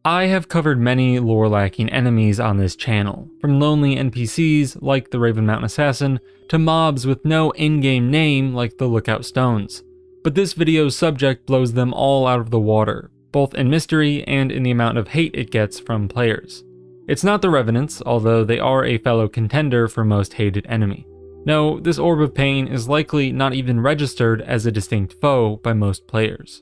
I have covered many lore-lacking enemies on this channel, from lonely NPCs like the Raven Mountain Assassin, to mobs with no in-game name like the Lookout Stones. But this video's subject blows them all out of the water, both in mystery and in the amount of hate it gets from players. It's not the Revenants, although they are a fellow contender for most hated enemy. No, this Orb of Pain is likely not even registered as a distinct foe by most players.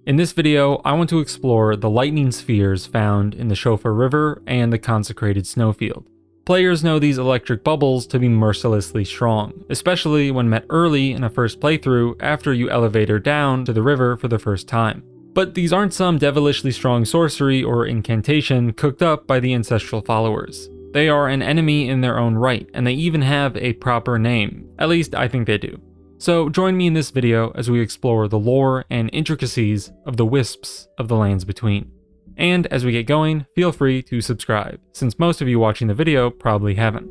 In this video, I want to explore the lightning spheres found in the Shofar River and the consecrated snowfield. Players know these electric bubbles to be mercilessly strong, especially when met early in a first playthrough after you elevator down to the river for the first time. But these aren't some devilishly strong sorcery or incantation cooked up by the ancestral followers. They are an enemy in their own right, and they even have a proper name. At least I think they do. So join me in this video as we explore the lore and intricacies of the Wisps of the Lands Between. And as we get going, feel free to subscribe, since most of you watching the video probably haven't.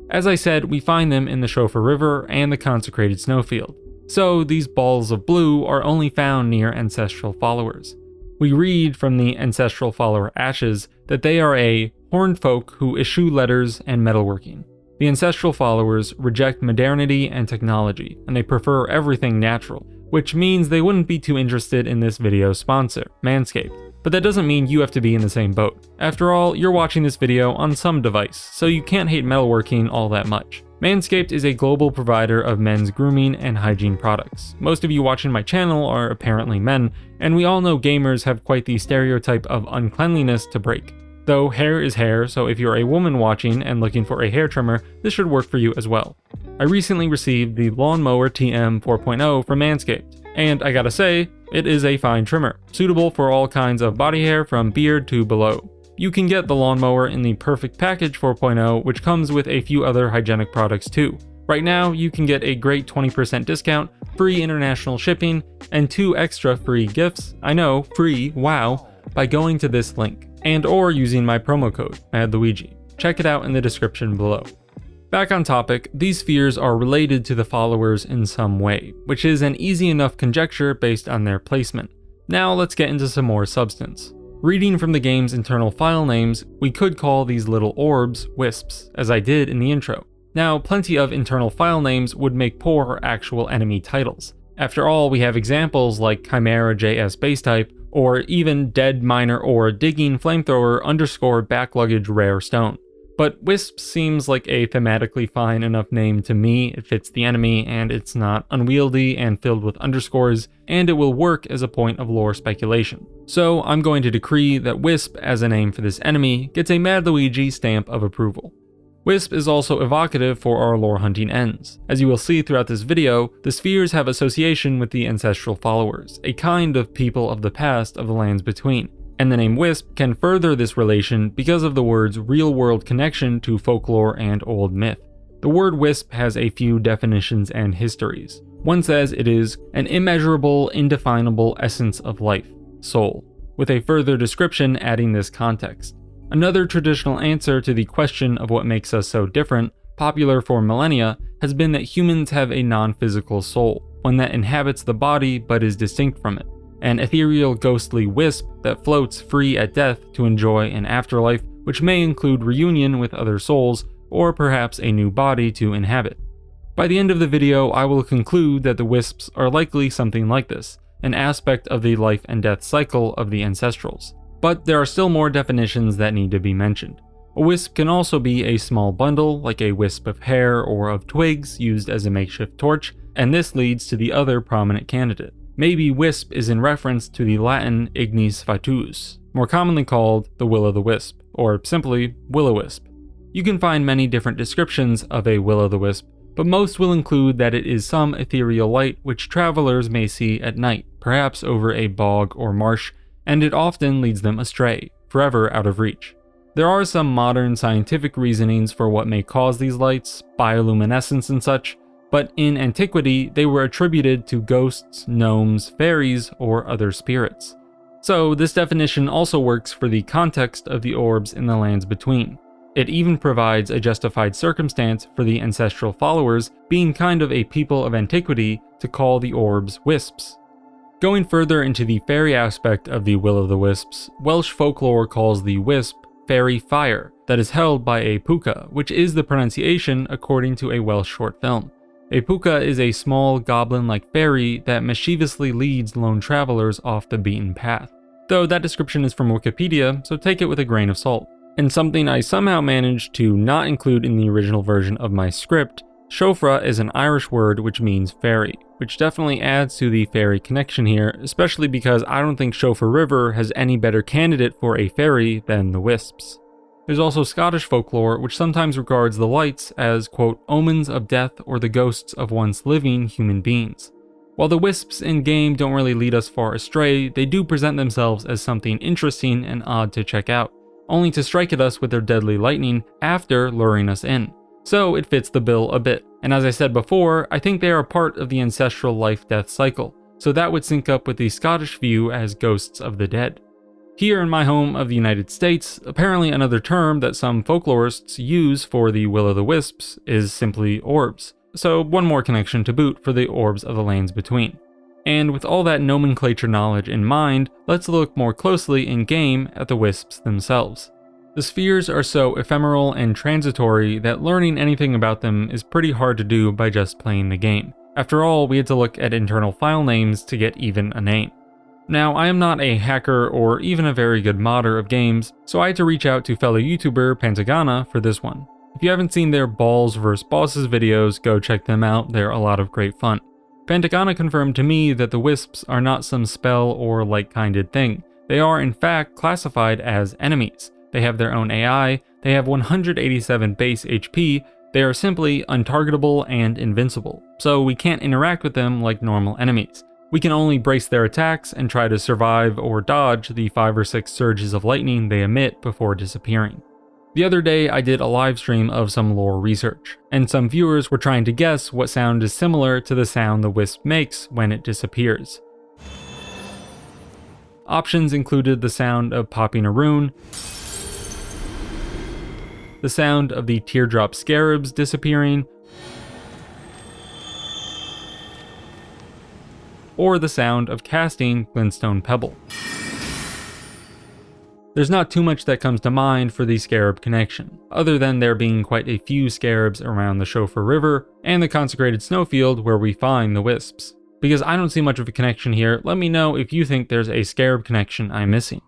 As I said, we find them in the Shofar River and the consecrated snowfield. So these balls of blue are only found near ancestral followers. We read from the ancestral follower ashes that they are a horned folk who eschew letters and metalworking. The ancestral followers reject modernity and technology, and they prefer everything natural, which means they wouldn't be too interested in this video's sponsor, Manscaped. But that doesn't mean you have to be in the same boat. After all, you're watching this video on some device, so you can't hate metalworking all that much. Manscaped is a global provider of men's grooming and hygiene products. Most of you watching my channel are apparently men, and we all know gamers have quite the stereotype of uncleanliness to break. Though hair is hair, so if you're a woman watching and looking for a hair trimmer, this should work for you as well. I recently received the Lawnmower TM 4.0 from Manscaped, and I gotta say, it is a fine trimmer, suitable for all kinds of body hair from beard to below. You can get the lawnmower in the Perfect Package 4.0, which comes with a few other hygienic products too. Right now, you can get a great 20% discount, free international shipping, and 2 extra free gifts, I know, free, wow, by going to this link, and or using my promo code, MadLuigi. Check it out in the description below. Back on topic, these spheres are related to the followers in some way, which is an easy enough conjecture based on their placement. Now let's get into some more substance. Reading from the game's internal file names, we could call these little orbs Wisps, as I did in the intro. Now, plenty of internal file names would make poor actual enemy titles. After all, we have examples like Chimera JS base type, or even Dead Miner Ore Digging Flamethrower _ back luggage rare stone. But Wisp seems like a thematically fine enough name to me. It fits the enemy, and it's not unwieldy and filled with underscores, and it will work as a point of lore speculation. So I'm going to decree that Wisp as a name for this enemy gets a MadLuigi stamp of approval. Wisp is also evocative for our lore hunting ends. As you will see throughout this video, the spheres have association with the ancestral followers, a kind of people of the past of the Lands Between. And the name Wisp can further this relation because of the word's real-world connection to folklore and old myth. The word wisp has a few definitions and histories. One says it is an immeasurable, indefinable essence of life, soul, with a further description adding this context. Another traditional answer to the question of what makes us so different, popular for millennia, has been that humans have a non-physical soul, one that inhabits the body but is distinct from it. An ethereal ghostly wisp that floats free at death to enjoy an afterlife, which may include reunion with other souls, or perhaps a new body to inhabit. By the end of the video, I will conclude that the wisps are likely something like this, an aspect of the life and death cycle of the ancestrals. But there are still more definitions that need to be mentioned. A wisp can also be a small bundle, like a wisp of hair or of twigs used as a makeshift torch, and this leads to the other prominent candidate. Maybe wisp is in reference to the Latin ignis fatuus, more commonly called the will-o'-the-wisp, or simply will-o'-wisp. You can find many different descriptions of a will-o'-the-wisp, but most will include that it is some ethereal light which travelers may see at night, perhaps over a bog or marsh, and it often leads them astray, forever out of reach. There are some modern scientific reasonings for what may cause these lights, bioluminescence and such, but in antiquity they were attributed to ghosts, gnomes, fairies, or other spirits. So this definition also works for the context of the orbs in the Lands Between. It even provides a justified circumstance for the ancestral followers being kind of a people of antiquity to call the orbs wisps. Going further into the fairy aspect of the Will-o'-the-Wisps, Welsh folklore calls the wisp fairy fire, that is held by a puka, which is the pronunciation according to a Welsh short film. A puka is a small goblin-like fairy that mischievously leads lone travelers off the beaten path. Though that description is from Wikipedia, so take it with a grain of salt. And something I somehow managed to not include in the original version of my script, Siofra is an Irish word which means fairy, which definitely adds to the fairy connection here, especially because I don't think Siofra River has any better candidate for a fairy than the Wisps. There's also Scottish folklore which sometimes regards the lights as, quote, omens of death or the ghosts of once living human beings. While the Wisps in-game don't really lead us far astray, they do present themselves as something interesting and odd to check out, only to strike at us with their deadly lightning after luring us in. So it fits the bill a bit, and as I said before, I think they are part of the ancestral life-death cycle, so that would sync up with the Scottish view as ghosts of the dead. Here in my home of the United States, apparently another term that some folklorists use for the Will-o'-the-Wisps is simply orbs, so one more connection to boot for the orbs of the lands between. And with all that nomenclature knowledge in mind, let's look more closely in-game at the Wisps themselves. The spheres are so ephemeral and transitory that learning anything about them is pretty hard to do by just playing the game. After all, we had to look at internal file names to get even a name. Now, I am not a hacker or even a very good modder of games, so I had to reach out to fellow YouTuber Pentagana for this one. If you haven't seen their Balls vs Bosses videos, go check them out, they're a lot of great fun. Pentagana confirmed to me that the Wisps are not some spell or like-kinded thing. They are in fact classified as enemies. They have their own AI, they have 187 base HP, they are simply untargetable and invincible, so we can't interact with them like normal enemies. We can only brace their attacks and try to survive or dodge the 5 or 6 surges of lightning they emit before disappearing. The other day I did a live stream of some lore research, and some viewers were trying to guess what sound is similar to the sound the wisp makes when it disappears. Options included the sound of popping a rune, the sound of the teardrop scarabs disappearing, or the sound of casting glintstone pebble. There's not too much that comes to mind for the scarab connection, other than there being quite a few scarabs around the Siofra River and the consecrated snowfield where we find the Wisps. Because I don't see much of a connection here, let me know if you think there's a scarab connection I'm missing.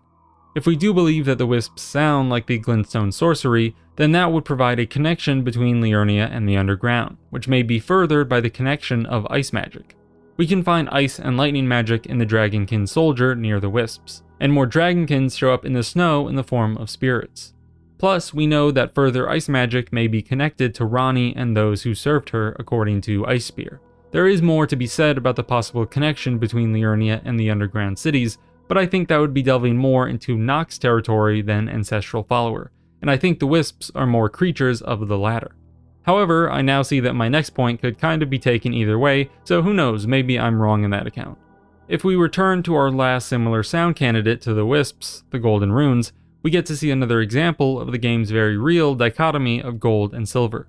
If we do believe that the Wisps sound like the glintstone sorcery, then that would provide a connection between Liurnia and the underground, which may be furthered by the connection of ice magic. We can find ice and lightning magic in the Dragonkin soldier near the Wisps, and more Dragonkins show up in the snow in the form of spirits. Plus, we know that further ice magic may be connected to Ranni and those who served her according to Ice Spear. There is more to be said about the possible connection between Liurnia and the underground cities, but I think that would be delving more into Nox territory than Ancestral Follower, and I think the Wisps are more creatures of the latter. However, I now see that my next point could kind of be taken either way, so who knows, maybe I'm wrong in that account. If we return to our last similar sound candidate to the Wisps, the Golden Runes, we get to see another example of the game's very real dichotomy of gold and silver.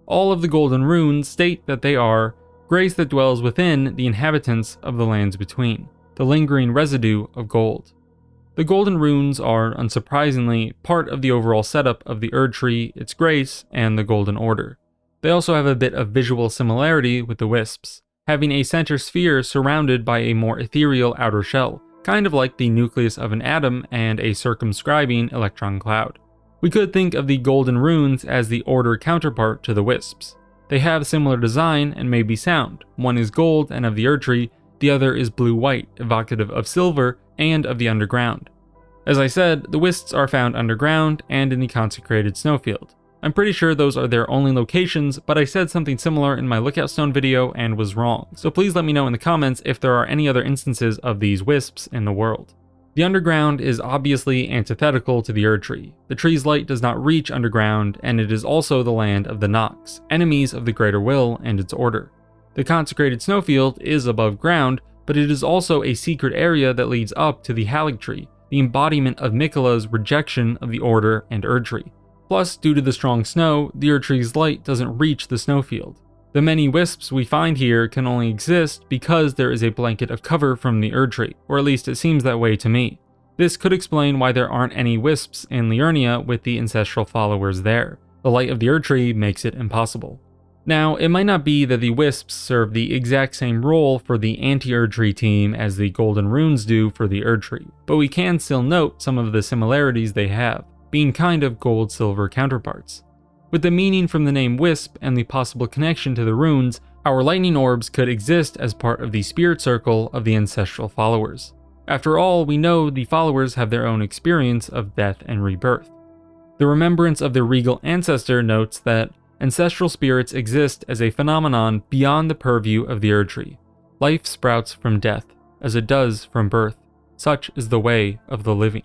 All of the Golden Runes state that they are grace that dwells within the inhabitants of the lands between, the lingering residue of gold. The Golden Runes are, unsurprisingly, part of the overall setup of the Erdtree, its grace, and the Golden Order. They also have a bit of visual similarity with the Wisps, having a center sphere surrounded by a more ethereal outer shell, kind of like the nucleus of an atom and a circumscribing electron cloud. We could think of the Golden Runes as the Order counterpart to the Wisps. They have similar design and maybe sound. One is gold and of the Erdtree, the other is blue-white, evocative of silver and of the underground. As I said, the Wisps are found underground and in the consecrated snowfield. I'm pretty sure those are their only locations, but I said something similar in my Lookout Stone video and was wrong, so please let me know in the comments if there are any other instances of these Wisps in the world. The underground is obviously antithetical to the Erdtree. The tree's light does not reach underground, and it is also the land of the Nox, enemies of the Greater Will and its order. The consecrated snowfield is above ground, but it is also a secret area that leads up to the Haligtree, the embodiment of Miquella's rejection of the Order and Erdtree. Plus, due to the strong snow, the Erdtree's light doesn't reach the snowfield. The many wisps we find here can only exist because there is a blanket of cover from the Erdtree, or at least it seems that way to me. This could explain why there aren't any wisps in Liurnia with the ancestral followers there. The light of the Erdtree makes it impossible. Now, it might not be that the wisps serve the exact same role for the Anti-Erdtree team as the golden runes do for the Erdtree, but we can still note some of the similarities they have, being kind of gold-silver counterparts. With the meaning from the name Wisp and the possible connection to the runes, our lightning orbs could exist as part of the spirit circle of the ancestral followers. After all, we know the followers have their own experience of death and rebirth. The remembrance of the Regal Ancestor notes that ancestral spirits exist as a phenomenon beyond the purview of the Erdtree. Life sprouts from death, as it does from birth. Such is the way of the living.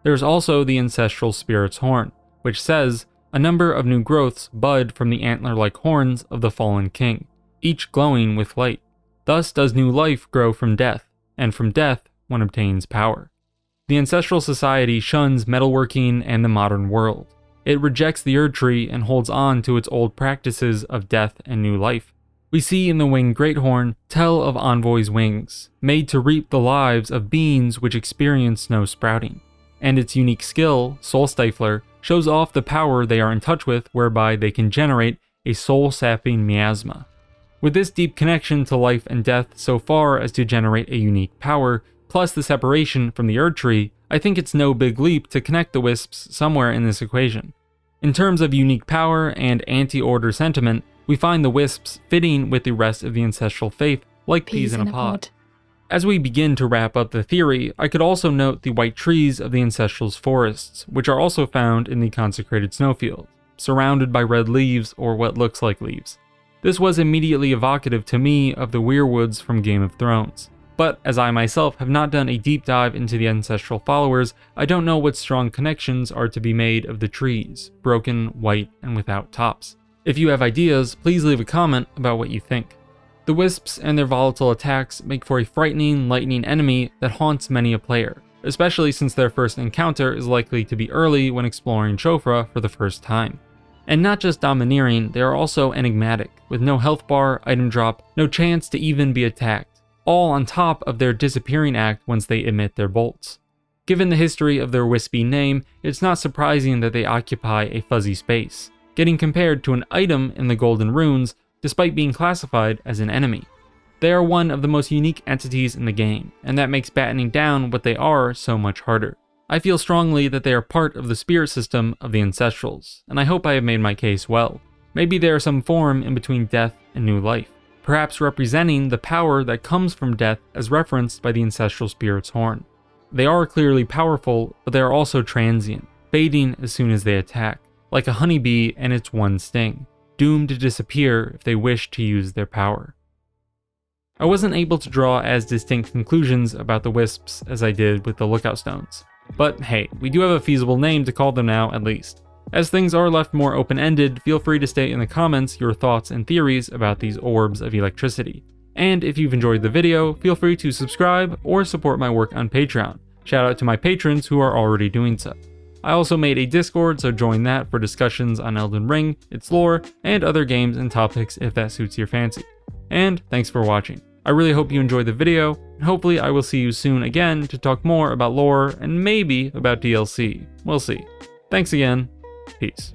There is also the ancestral spirit's horn, which says, a number of new growths bud from the antler-like horns of the fallen king, each glowing with light. Thus does new life grow from death, and from death one obtains power. The ancestral society shuns metalworking and the modern world. It rejects the Erdtree and holds on to its old practices of death and new life. We see in the winged greathorn tell of envoys' wings, made to reap the lives of beings which experience no sprouting. And its unique skill, Soul Stifler, shows off the power they are in touch with, whereby they can generate a soul-sapping miasma. With this deep connection to life and death so far as to generate a unique power, plus the separation from the Erdtree, I think it's no big leap to connect the wisps somewhere in this equation. In terms of unique power and anti-order sentiment, we find the wisps fitting with the rest of the ancestral faith like peas in a pod. As we begin to wrap up the theory, I could also note the white trees of the ancestral's forests, which are also found in the consecrated snowfield, surrounded by red leaves or what looks like leaves. This was immediately evocative to me of the weirwoods from Game of Thrones. But as I myself have not done a deep dive into the ancestral followers, I don't know what strong connections are to be made of the trees, broken, white, and without tops. If you have ideas, please leave a comment about what you think. The wisps and their volatile attacks make for a frightening, lightning enemy that haunts many a player, especially since their first encounter is likely to be early when exploring Chofra for the first time. And not just domineering, they are also enigmatic, with no health bar, item drop, no chance to even be attacked, all on top of their disappearing act once they emit their bolts. Given the history of their wispy name, it's not surprising that they occupy a fuzzy space, getting compared to an item in the Golden Runes despite being classified as an enemy. They are one of the most unique entities in the game, and that makes battening down what they are so much harder. I feel strongly that they are part of the spirit system of the Ancestrals, and I hope I have made my case well. Maybe they are some form in between death and new life, perhaps representing the power that comes from death as referenced by the Ancestral Spirit's horn. They are clearly powerful, but they are also transient, fading as soon as they attack, like a honeybee and its one sting, doomed to disappear if they wish to use their power. I wasn't able to draw as distinct conclusions about the wisps as I did with the lookout stones. But hey, we do have a feasible name to call them now at least. As things are left more open-ended, feel free to state in the comments your thoughts and theories about these orbs of electricity. And if you've enjoyed the video, feel free to subscribe or support my work on Patreon. Shout out to my patrons who are already doing so. I also made a Discord, so join that for discussions on Elden Ring, its lore, and other games and topics if that suits your fancy. And thanks for watching. I really hope you enjoyed the video, and hopefully I will see you soon again to talk more about lore and maybe about DLC. We'll see. Thanks again. Peace.